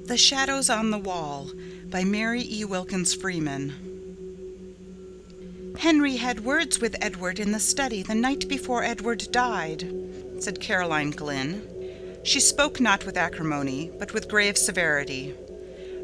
The Shadows on the Wall by Mary E. Wilkins Freeman. "Henry had words with Edward in the study the night before Edward died," said Caroline Glynn. She spoke not with acrimony, but with grave severity.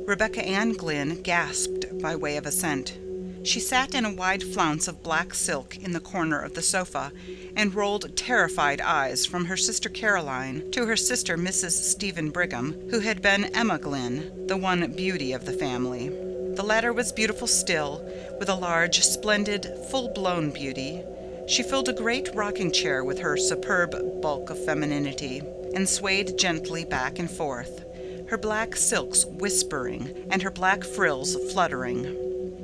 Rebecca Ann Glynn gasped by way of assent. She sat in a wide flounce of black silk in the corner of the sofa, and rolled terrified eyes from her sister Caroline to her sister Mrs. Stephen Brigham, who had been Emma Glynn, the one beauty of the family. The latter was beautiful still, with a large, splendid, full-blown beauty. She filled a great rocking-chair with her superb bulk of femininity, and swayed gently back and forth, her black silks whispering and her black frills fluttering.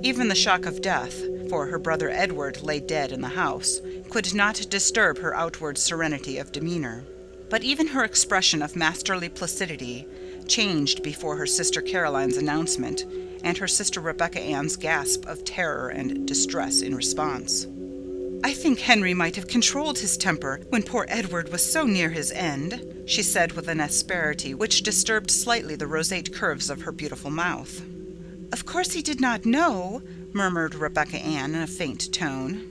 Even the shock of death, for her brother Edward lay dead in the house, could not disturb her outward serenity of demeanor. But even her expression of masterly placidity changed before her sister Caroline's announcement, and her sister Rebecca Ann's gasp of terror and distress in response. "I think Henry might have controlled his temper when poor Edward was so near his end," she said with an asperity which disturbed slightly the roseate curves of her beautiful mouth. "Of course he did not know," murmured Rebecca Ann in a faint tone.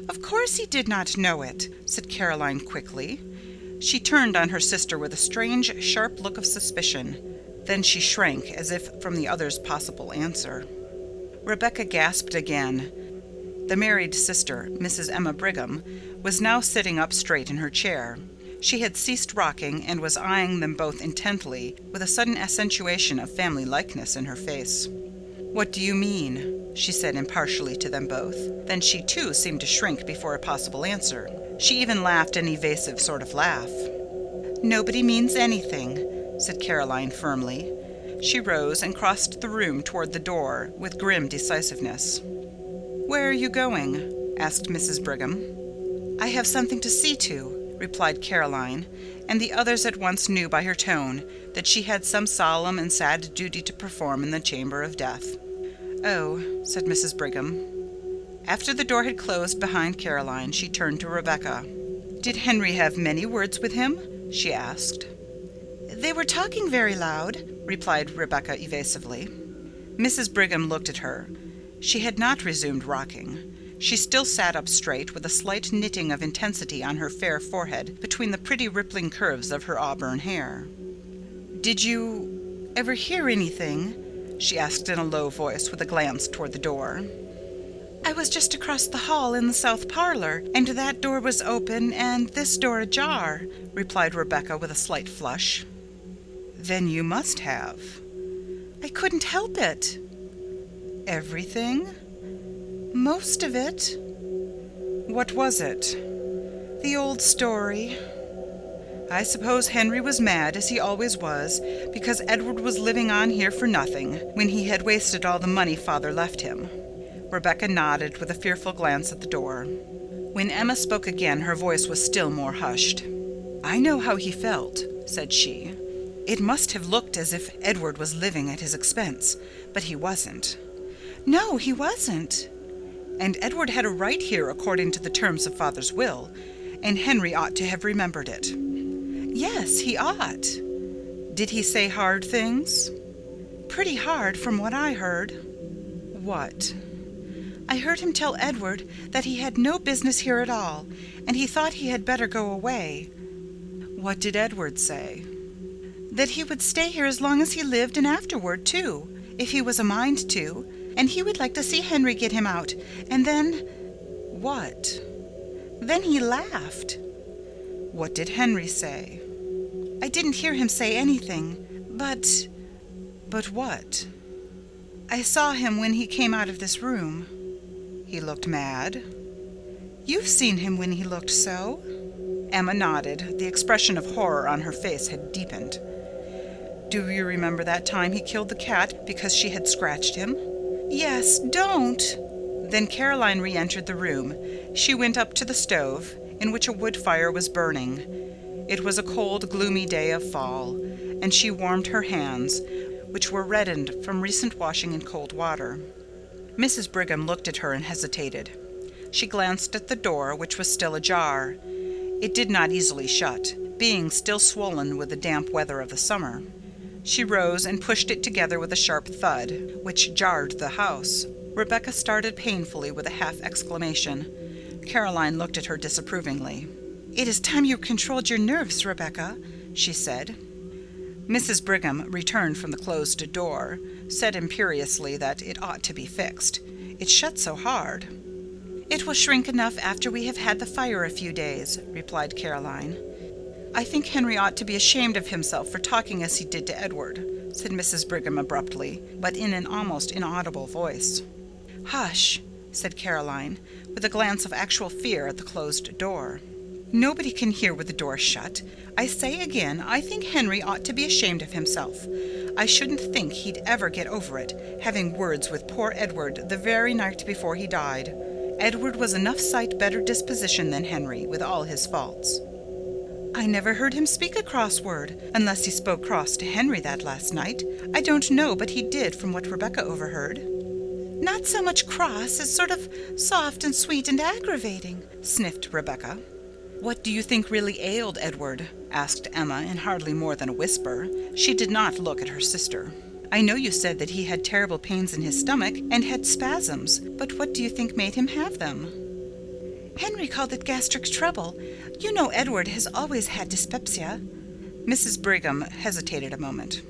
"Of course he did not know it," said Caroline quickly. She turned on her sister with a strange, sharp look of suspicion. Then she shrank as if from the other's possible answer. Rebecca gasped again. The married sister, Mrs. Emma Brigham, was now sitting up straight in her chair. She had ceased rocking and was eyeing them both intently, with a sudden accentuation of family likeness in her face. "What do you mean?" she said impartially to them both. Then she too seemed to shrink before a possible answer. She even laughed an evasive sort of laugh. "Nobody means anything," said Caroline firmly. She rose and crossed the room toward the door with grim decisiveness. "Where are you going?" asked Mrs. Brigham. "I have something to see to," replied Caroline, and the others at once knew by her tone that she had some solemn and sad duty to perform in the chamber of death. "Oh," said Mrs. Brigham. After the door had closed behind Caroline, she turned to Rebecca. "Did Henry have many words with him?" she asked. "They were talking very loud," replied Rebecca evasively. Mrs. Brigham looked at her. She had not resumed rocking. She still sat up straight, with a slight knitting of intensity on her fair forehead between the pretty rippling curves of her auburn hair. "Did you ever hear anything?" she asked in a low voice, with a glance toward the door. "I was just across the hall in the south parlor, and that door was open and this door ajar," replied Rebecca with a slight flush. "Then you must have." "I couldn't help it." "Everything?" "Most of it." "What was it?" "The old story." "I suppose Henry was mad, as he always was, because Edward was living on here for nothing, when he had wasted all the money father left him." Rebecca nodded with a fearful glance at the door. When Emma spoke again, her voice was still more hushed. "I know how he felt," said she. "It must have looked as if Edward was living at his expense, but he wasn't." "No, he wasn't." "And Edward had a right here according to the terms of father's will, and Henry ought to have remembered it." "Yes, he ought." "Did he say hard things?" "Pretty hard, from what I heard." "What?" "I heard him tell Edward that he had no business here at all, and he thought he had better go away." "What did Edward say?" "That he would stay here as long as he lived, and afterward, too, if he was a mind to, and he would like to see Henry get him out, and then—" "What?" "Then he laughed." "What did Henry say?" "I didn't hear him say anything, but—" "But what?" "I saw him when he came out of this room." "He looked mad?" "You've seen him when he looked so." Emma nodded. The expression of horror on her face had deepened. "Do you remember that time he killed the cat because she had scratched him?" "Yes, don't!" Then Caroline re-entered the room. She went up to the stove, in which a wood fire was burning. It was a cold, gloomy day of fall, and she warmed her hands, which were reddened from recent washing in cold water. Mrs. Brigham looked at her and hesitated. She glanced at the door, which was still ajar. It did not easily shut, being still swollen with the damp weather of the summer. She rose and pushed it together with a sharp thud, which jarred the house. Rebecca started painfully with a half-exclamation. Caroline looked at her disapprovingly. "It is time you controlled your nerves, Rebecca," she said. Mrs. Brigham returned from the closed door, said imperiously that it ought to be fixed. It shut so hard. "It will shrink enough after we have had the fire a few days," replied Caroline. "I think Henry ought to be ashamed of himself for talking as he did to Edward," said Mrs. Brigham abruptly, but in an almost inaudible voice. "Hush," said Caroline, with a glance of actual fear at the closed door. "Nobody can hear with the door shut. I say again, I think Henry ought to be ashamed of himself. I shouldn't think he'd ever get over it, having words with poor Edward the very night before he died. Edward was enough sight better disposition than Henry, with all his faults." "I never heard him speak a cross word, unless he spoke cross to Henry that last night. I don't know, but he did, from what Rebecca overheard." "Not so much cross as sort of soft and sweet and aggravating," sniffed Rebecca. "What do you think really ailed Edward?" asked Emma in hardly more than a whisper. She did not look at her sister. "I know you said that he had terrible pains in his stomach and had spasms, but what do you think made him have them?" "Henry called it gastric trouble. You know Edward has always had dyspepsia." Mrs. Brigham hesitated a moment.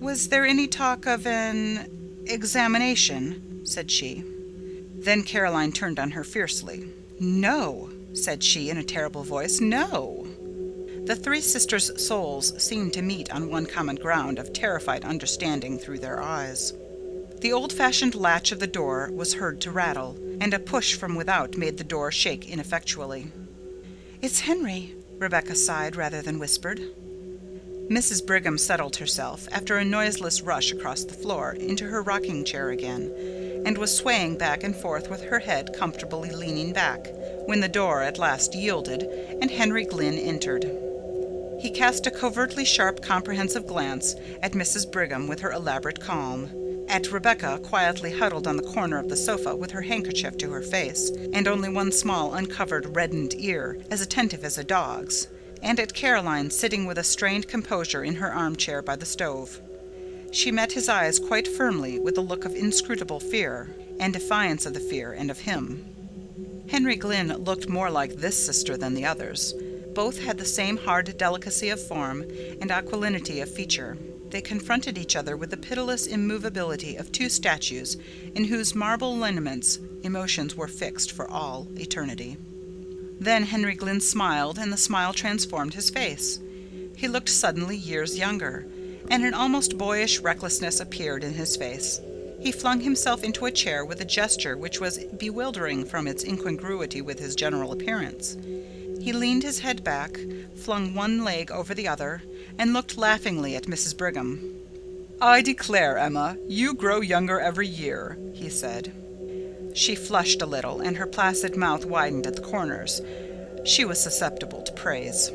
"Was there any talk of an examination?" said she. Then Caroline turned on her fiercely. "No," said she in a terrible voice, "no." The three sisters' souls seemed to meet on one common ground of terrified understanding through their eyes. The old-fashioned latch of the door was heard to rattle, and a push from without made the door shake ineffectually. "It's Henry," Rebecca sighed rather than whispered. Mrs. Brigham settled herself, after a noiseless rush across the floor, into her rocking-chair again, and was swaying back and forth with her head comfortably leaning back, when the door at last yielded, and Henry Glynn entered. He cast a covertly sharp, comprehensive glance at Mrs. Brigham with her elaborate calm, at Rebecca quietly huddled on the corner of the sofa with her handkerchief to her face, and only one small uncovered reddened ear, as attentive as a dog's, and at Caroline sitting with a strained composure in her armchair by the stove. She met his eyes quite firmly with a look of inscrutable fear, and defiance of the fear and of him. Henry Glynn looked more like this sister than the others. Both had the same hard delicacy of form and aquilinity of feature. They confronted each other with the pitiless immovability of two statues in whose marble lineaments emotions were fixed for all eternity. Then Henry Glynn smiled, and the smile transformed his face. He looked suddenly years younger, and an almost boyish recklessness appeared in his face. He flung himself into a chair with a gesture which was bewildering from its incongruity with his general appearance. He leaned his head back, flung one leg over the other, and looked laughingly at Mrs. Brigham. "I declare, Emma, you grow younger every year," he said. She flushed a little, and her placid mouth widened at the corners. She was susceptible to praise.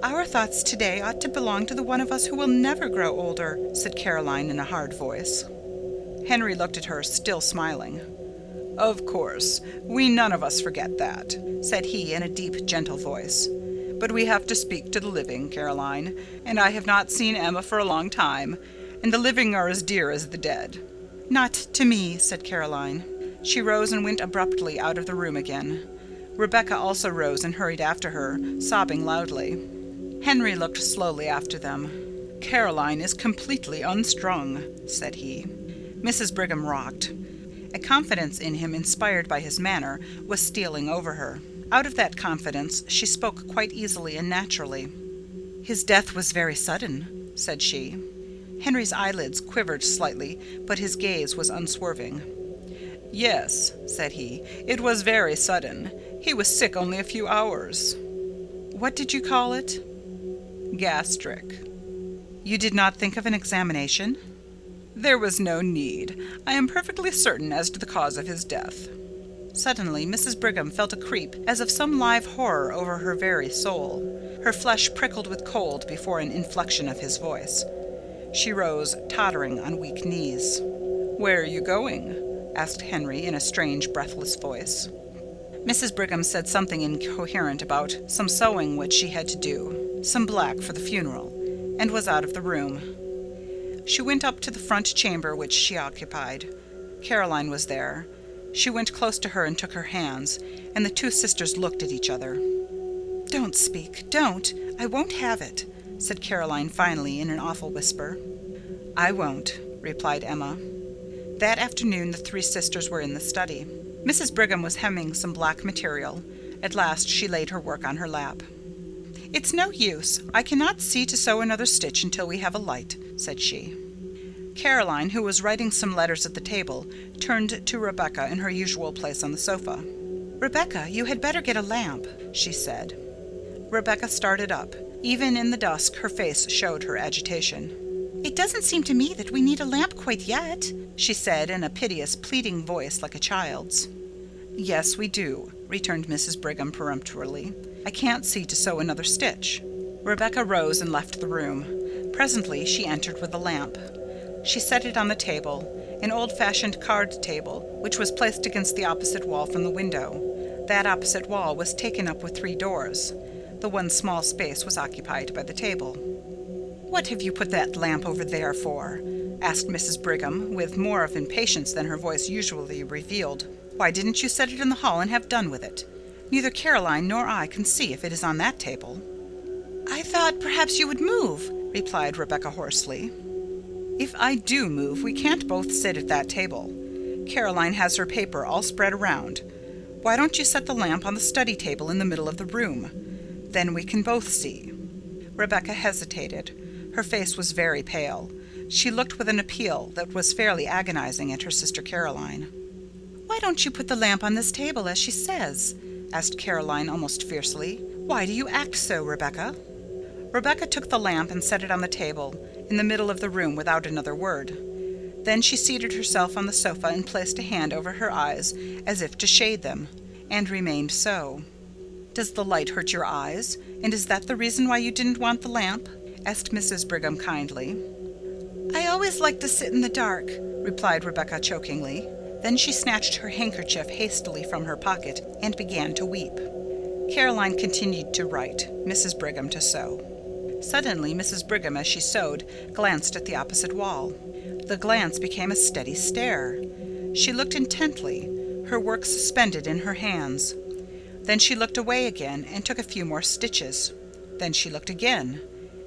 "Our thoughts today ought to belong to the one of us who will never grow older," said Caroline in a hard voice. Henry looked at her, still smiling. "Of course, we none of us forget that," said he in a deep, gentle voice. "But we have to speak to the living, Caroline, and I have not seen Emma for a long time, and the living are as dear as the dead." "Not to me," said Caroline. She rose and went abruptly out of the room again. Rebecca also rose and hurried after her, sobbing loudly. Henry looked slowly after them. "Caroline is completely unstrung," said he. Mrs. Brigham rocked. A confidence in him inspired by his manner was stealing over her. Out of that confidence she spoke quite easily and naturally. "His death was very sudden," said she. Henry's eyelids quivered slightly, but his gaze was unswerving. "Yes," said he, "it was very sudden. He was sick only a few hours." "What did you call it?" "Gastric." "You did not think of an examination?" "There was no need. I am perfectly certain as to the cause of his death." Suddenly Mrs. Brigham felt a creep as of some live horror over her very soul. Her flesh prickled with cold before an inflection of his voice. She rose, tottering on weak knees. "Where are you going?" asked Henry in a strange, breathless voice. Mrs. Brigham said something incoherent about some sewing which she had to do, some black for the funeral, and was out of the room. She went up to the front chamber which she occupied. Caroline was there. She went close to her and took her hands, and the two sisters looked at each other. "Don't speak, don't. I won't have it," said Caroline finally in an awful whisper. "I won't," replied Emma. That afternoon the three sisters were in the study. Mrs. Brigham was hemming some black material. At last she laid her work on her lap. "It's no use. I cannot see to sew another stitch until we have a light," said she. Caroline, who was writing some letters at the table, turned to Rebecca in her usual place on the sofa. "Rebecca, you had better get a lamp," she said. Rebecca started up. Even in the dusk her face showed her agitation. "It doesn't seem to me that we need a lamp quite yet," she said in a piteous, pleading voice like a child's. "Yes, we do," returned Mrs. Brigham peremptorily. "I can't see to sew another stitch." Rebecca rose and left the room. Presently she entered with a lamp. She set it on the table, an old-fashioned card table, which was placed against the opposite wall from the window. That opposite wall was taken up with 3 doors. The one small space was occupied by the table. "What have you put that lamp over there for?" asked Mrs. Brigham, with more of impatience than her voice usually revealed. "Why didn't you set it in the hall and have done with it? Neither Caroline nor I can see if it is on that table." "I thought perhaps you would move," replied Rebecca hoarsely. "If I do move, we can't both sit at that table. Caroline has her paper all spread around. Why don't you set the lamp on the study table in the middle of the room? Then we can both see." Rebecca hesitated. Her face was very pale. She looked with an appeal that was fairly agonizing at her sister Caroline. "Why don't you put the lamp on this table as she says?" asked Caroline almost fiercely. "Why do you act so, Rebecca?" Rebecca took the lamp and set it on the table, in the middle of the room, without another word. Then she seated herself on the sofa and placed a hand over her eyes as if to shade them, and remained so. "Does the light hurt your eyes, and is that the reason why you didn't want the lamp?" asked Mrs. Brigham kindly. "I always like to sit in the dark," replied Rebecca chokingly. Then she snatched her handkerchief hastily from her pocket and began to weep. Caroline continued to write, Mrs. Brigham to sew. Suddenly Mrs. Brigham, as she sewed, glanced at the opposite wall. The glance became a steady stare. She looked intently, her work suspended in her hands. Then she looked away again and took a few more stitches. Then she looked again,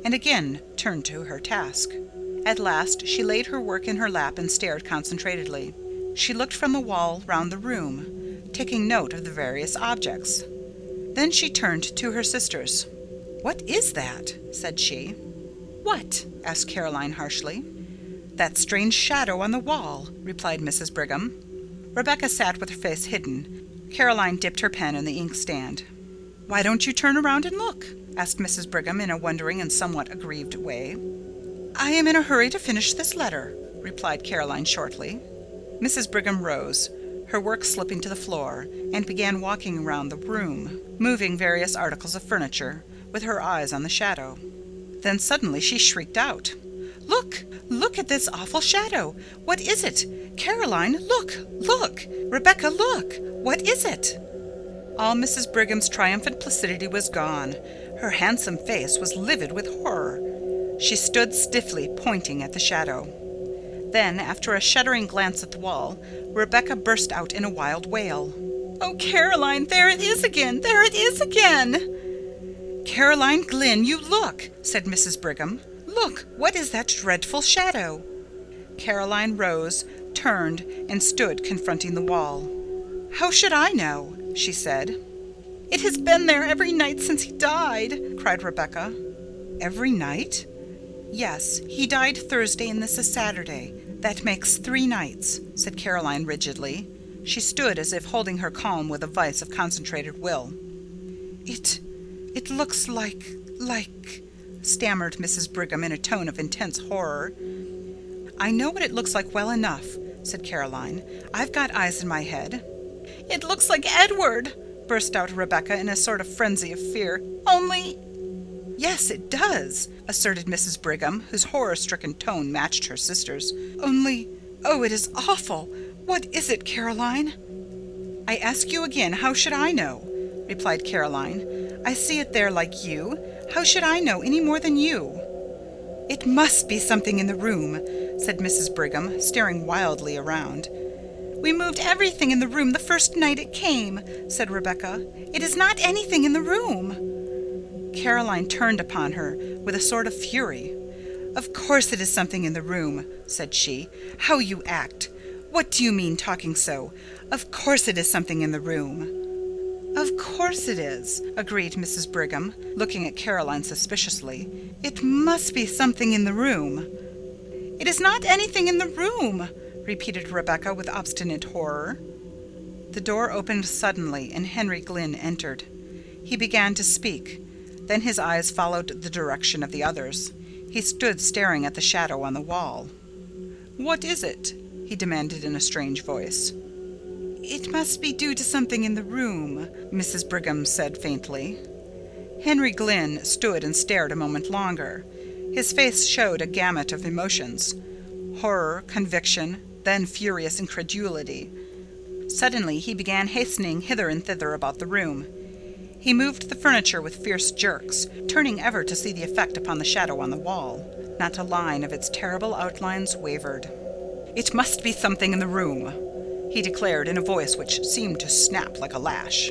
and again turned to her task. At last she laid her work in her lap and stared concentratedly. She looked from the wall round the room, taking note of the various objects. Then she turned to her sisters. "What is that?" said she. "What?" asked Caroline harshly. "That strange shadow on the wall," replied Mrs. Brigham. Rebecca sat with her face hidden. Caroline dipped her pen in the inkstand. "Why don't you turn around and look?" asked Mrs. Brigham in a wondering and somewhat aggrieved way. "I am in a hurry to finish this letter," replied Caroline shortly. Mrs. Brigham rose, her work slipping to the floor, and began walking around the room, moving various articles of furniture, with her eyes on the shadow. Then suddenly she shrieked out, "Look! Look at this awful shadow! What is it? Caroline, look! Look! Rebecca, look! What is it?" All Mrs. Brigham's triumphant placidity was gone. Her handsome face was livid with horror. She stood stiffly, pointing at the shadow. Then, after a shuddering glance at the wall, Rebecca burst out in a wild wail. "Oh, Caroline, there it is again! There it is again!" "Caroline Glynn, you look!" said Mrs. Brigham. "Look! What is that dreadful shadow?" Caroline rose, turned, and stood confronting the wall. "How should I know?" she said. "It has been there every night since he died," cried Rebecca. "Every night?" "Yes, he died Thursday and this is Saturday. That makes 3 nights," said Caroline rigidly. She stood as if holding her calm with a vice of concentrated will. It looks like, stammered Mrs. Brigham in a tone of intense horror. "I know what it looks like well enough," said Caroline. "I've got eyes in my head." "It looks like Edward!" burst out Rebecca in a sort of frenzy of fear. "Only—" "Yes, it does," asserted Mrs. Brigham, whose horror-stricken tone matched her sister's. "Only, oh, it is awful! What is it, Caroline?" "I ask you again, how should I know?" replied Caroline. "I see it there like you. How should I know any more than you?" "It must be something in the room," said Mrs. Brigham, staring wildly around. "We moved everything in the room the first night it came," said Rebecca. "It is not anything in the room." Caroline turned upon her with a sort of fury. "Of course it is something in the room," said she. "How you act! What do you mean talking so? Of course it is something in the room." "Of course it is," agreed Mrs. Brigham, looking at Caroline suspiciously. "It must be something in the room." "It is not anything in the room," repeated Rebecca with obstinate horror. The door opened suddenly and Henry Glynn entered. He began to speak. Then his eyes followed the direction of the others. He stood staring at the shadow on the wall. "What is it?" he demanded in a strange voice. "It must be due to something in the room," Mrs. Brigham said faintly. Henry Glynn stood and stared a moment longer. His face showed a gamut of emotions: horror, conviction, then furious incredulity. Suddenly he began hastening hither and thither about the room. He moved the furniture with fierce jerks, turning ever to see the effect upon the shadow on the wall. Not a line of its terrible outlines wavered. "It must be something in the room," he declared in a voice which seemed to snap like a lash.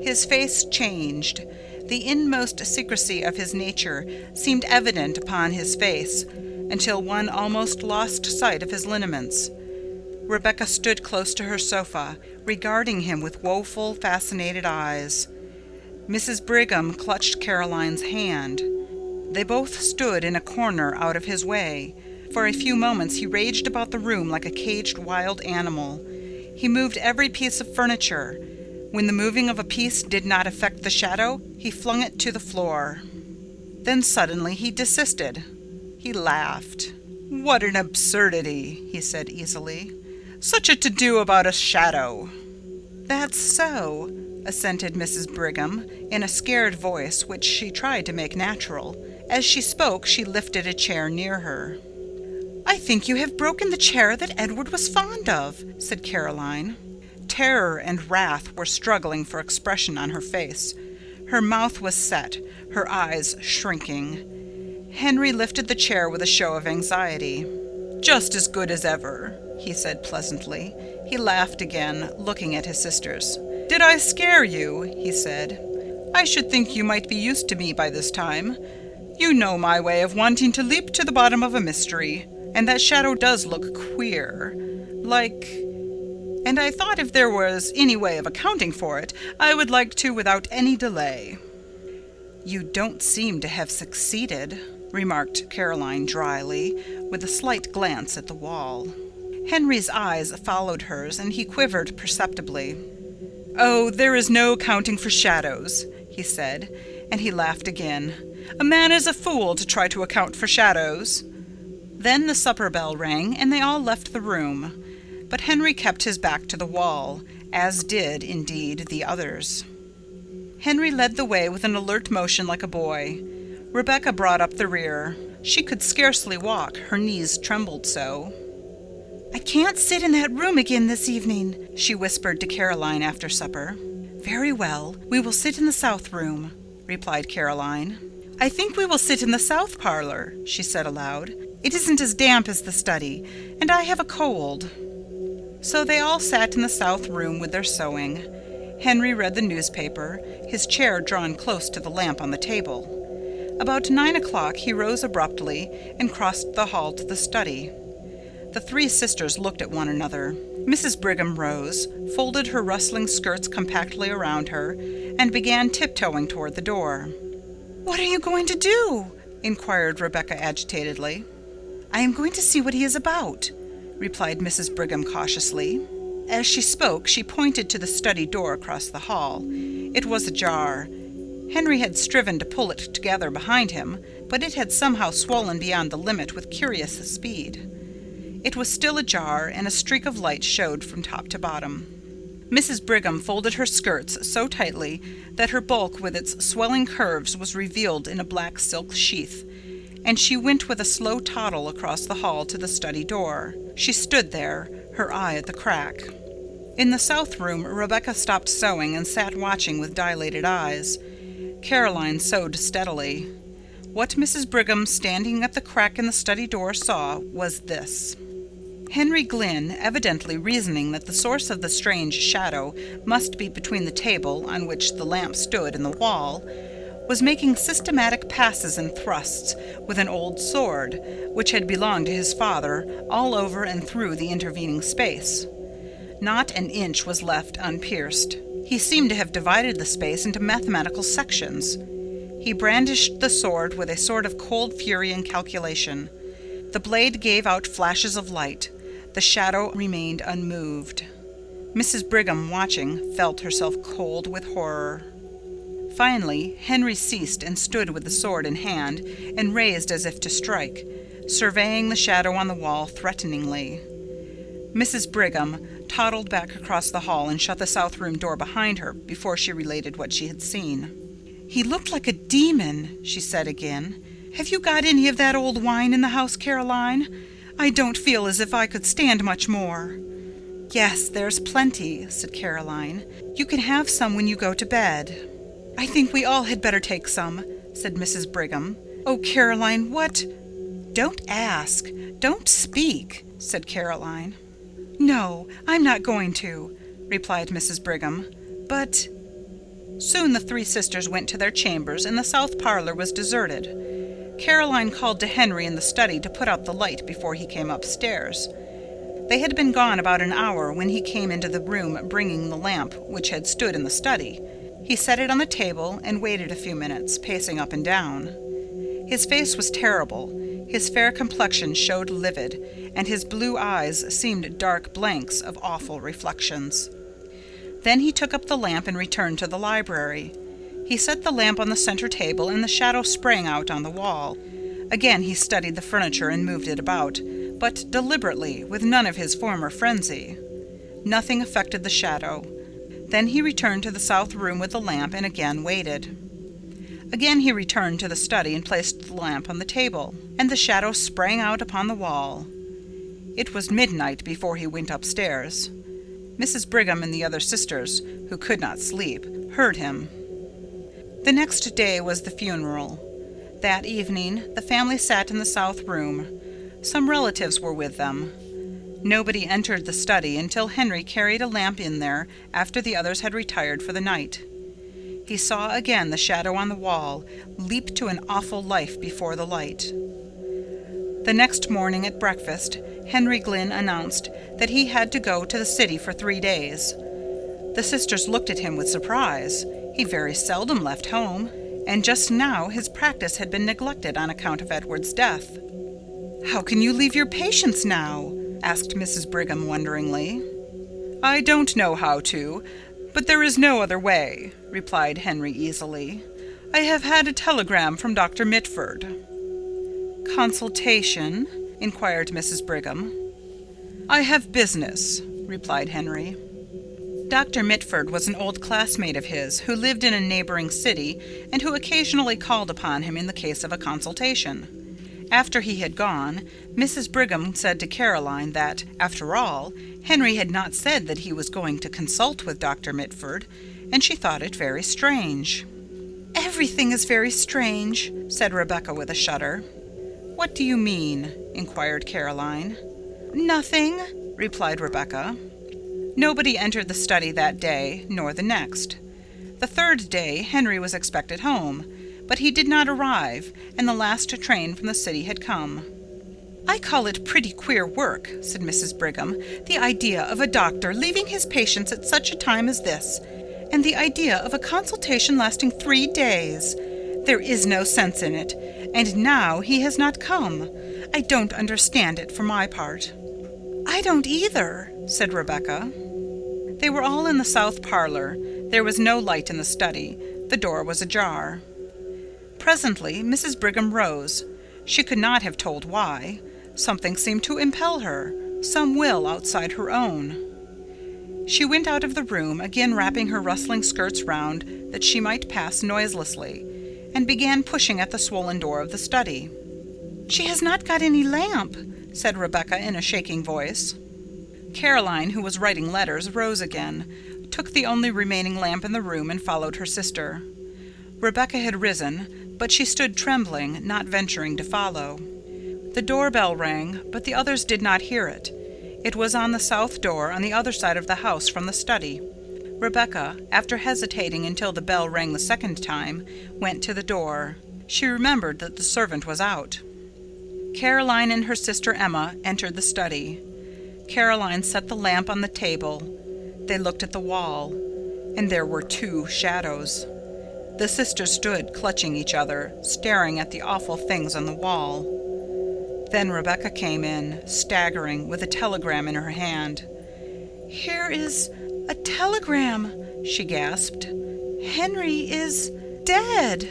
His face changed. The inmost secrecy of his nature seemed evident upon his face, until one almost lost sight of his lineaments. Rebecca stood close to her sofa, regarding him with woeful, fascinated eyes. Mrs. Brigham clutched Caroline's hand. They both stood in a corner out of his way. For a few moments he raged about the room like a caged wild animal. He moved every piece of furniture. When the moving of a piece did not affect the shadow, he flung it to the floor. Then suddenly he desisted. He laughed. "What an absurdity," he said easily. "Such a to-do about a shadow." "That's so," assented Mrs. Brigham, in a scared voice which she tried to make natural. As she spoke, she lifted a chair near her. "I think you have broken the chair that Edward was fond of," said Caroline. Terror and wrath were struggling for expression on her face. Her mouth was set, her eyes shrinking. Henry lifted the chair with a show of anxiety. "Just as good as ever," he said pleasantly. He laughed again, looking at his sisters. "Did I scare you?" he said. "I should think you might be used to me by this time. You know my way of wanting to leap to the bottom of a mystery. And that shadow does look queer. And I thought if there was any way of accounting for it, I would like to without any delay." "You don't seem to have succeeded," remarked Caroline dryly, with a slight glance at the wall. Henry's eyes followed hers, and he quivered perceptibly. "Oh, there is no accounting for shadows," he said, and he laughed again. "A man is a fool to try to account for shadows." Then the supper bell rang, and they all left the room. But Henry kept his back to the wall, as did, indeed, the others. Henry led the way with an alert motion like a boy. Rebecca brought up the rear. She could scarcely walk, her knees trembled so. "I can't sit in that room again this evening," she whispered to Caroline after supper. "Very well, we will sit in the south room," replied Caroline. "I think we will sit in the south parlor," she said aloud. "It isn't as damp as the study, and I have a cold." So they all sat in the south room with their sewing. Henry read the newspaper, his chair drawn close to the lamp on the table. About 9 o'clock he rose abruptly and crossed the hall to the study. The three sisters looked at one another. Mrs. Brigham rose, folded her rustling skirts compactly around her, and began tiptoeing toward the door. "What are you going to do?" inquired Rebecca agitatedly. "I am going to see what he is about," replied Mrs. Brigham cautiously. As she spoke, she pointed to the study door across the hall. It was ajar. Henry had striven to pull it together behind him, but it had somehow swollen beyond the limit with curious speed. It was still ajar, and a streak of light showed from top to bottom. Mrs. Brigham folded her skirts so tightly that her bulk with its swelling curves was revealed in a black silk sheath, and she went with a slow toddle across the hall to the study door. She stood there, her eye at the crack. In the south room, Rebecca stopped sewing and sat watching with dilated eyes. Caroline sewed steadily. What Mrs. Brigham, standing at the crack in the study door, saw was this. Henry Glynn, evidently reasoning that the source of the strange shadow must be between the table on which the lamp stood and the wall, was making systematic passes and thrusts with an old sword, which had belonged to his father, all over and through the intervening space. Not an inch was left unpierced. He seemed to have divided the space into mathematical sections. He brandished the sword with a sort of cold fury and calculation. The blade gave out flashes of light. The shadow remained unmoved. Mrs. Brigham, watching, felt herself cold with horror. Finally, Henry ceased and stood with the sword in hand and raised as if to strike, surveying the shadow on the wall threateningly. Mrs. Brigham toddled back across the hall and shut the south room door behind her before she related what she had seen. "He looked like a demon," she said again. "Have you got any of that old wine in the house, Caroline? I don't feel as if I could stand much more." "Yes, there's plenty," said Caroline. "You can have some when you go to bed." "I think we all had better take some," said Mrs. Brigham. "Oh, Caroline, what—" "Don't ask. Don't speak," said Caroline. "No, I'm not going to," replied Mrs. Brigham. "But—" Soon the three sisters went to their chambers, and the south parlor was deserted. Caroline called to Henry in the study to put out the light before he came upstairs. They had been gone about an hour when he came into the room bringing the lamp which had stood in the study. He set it on the table and waited a few minutes, pacing up and down. His face was terrible. His fair complexion showed livid, and his blue eyes seemed dark blanks of awful reflections. Then he took up the lamp and returned to the library. He set the lamp on the center table, and the shadow sprang out on the wall. Again he studied the furniture and moved it about, but deliberately, with none of his former frenzy. Nothing affected the shadow. Then he returned to the south room with the lamp and again waited. Again he returned to the study and placed the lamp on the table, and the shadow sprang out upon the wall. It was midnight before he went upstairs. Mrs. Brigham and the other sisters, who could not sleep, heard him. The next day was the funeral. That evening the family sat in the south room. Some relatives were with them. Nobody entered the study until Henry carried a lamp in there after the others had retired for the night. He saw again the shadow on the wall leap to an awful life before the light. The next morning at breakfast, Henry Glynn announced that he had to go to the city for 3 days. The sisters looked at him with surprise. He very seldom left home, and just now his practice had been neglected on account of Edward's death. "How can you leave your patients now?" asked Mrs. Brigham wonderingly. "I don't know how to, but there is no other way," replied Henry easily. "I have had a telegram from Dr. Mitford." "Consultation?" inquired Mrs. Brigham. "I have business," replied Henry. Dr. Mitford was an old classmate of his who lived in a neighboring city and who occasionally called upon him in the case of a consultation. After he had gone, Mrs. Brigham said to Caroline that, after all, Henry had not said that he was going to consult with Dr. Mitford, and she thought it very strange. "Everything is very strange," said Rebecca with a shudder. "What do you mean?" inquired Caroline. "Nothing," replied Rebecca. Nobody entered the study that day, nor the next. The third day Henry was expected home, but he did not arrive, and the last train from the city had come. "I call it pretty queer work," said Mrs. Brigham, "the idea of a doctor leaving his patients at such a time as this, and the idea of a consultation lasting 3 days. There is no sense in it, and now he has not come. I don't understand it for my part." "I don't either," said Rebecca. They were all in the south parlor. There was no light in the study. The door was ajar. Presently Mrs. Brigham rose. She could not have told why. Something seemed to impel her, some will outside her own. She went out of the room, again wrapping her rustling skirts round that she might pass noiselessly, and began pushing at the swollen door of the study. "She has not got any lamp," said Rebecca in a shaking voice. Caroline, who was writing letters, rose again, took the only remaining lamp in the room, and followed her sister. Rebecca had risen, but she stood trembling, not venturing to follow. The doorbell rang, but the others did not hear it. It was on the south door on the other side of the house from the study. Rebecca, after hesitating until the bell rang the second time, went to the door. She remembered that the servant was out. Caroline and her sister Emma entered the study. Caroline set the lamp on the table. They looked at the wall, and there were 2 shadows. The sisters stood clutching each other, staring at the awful things on the wall. Then Rebecca came in, staggering, with a telegram in her hand. "Here is a telegram," she gasped. "Henry is dead."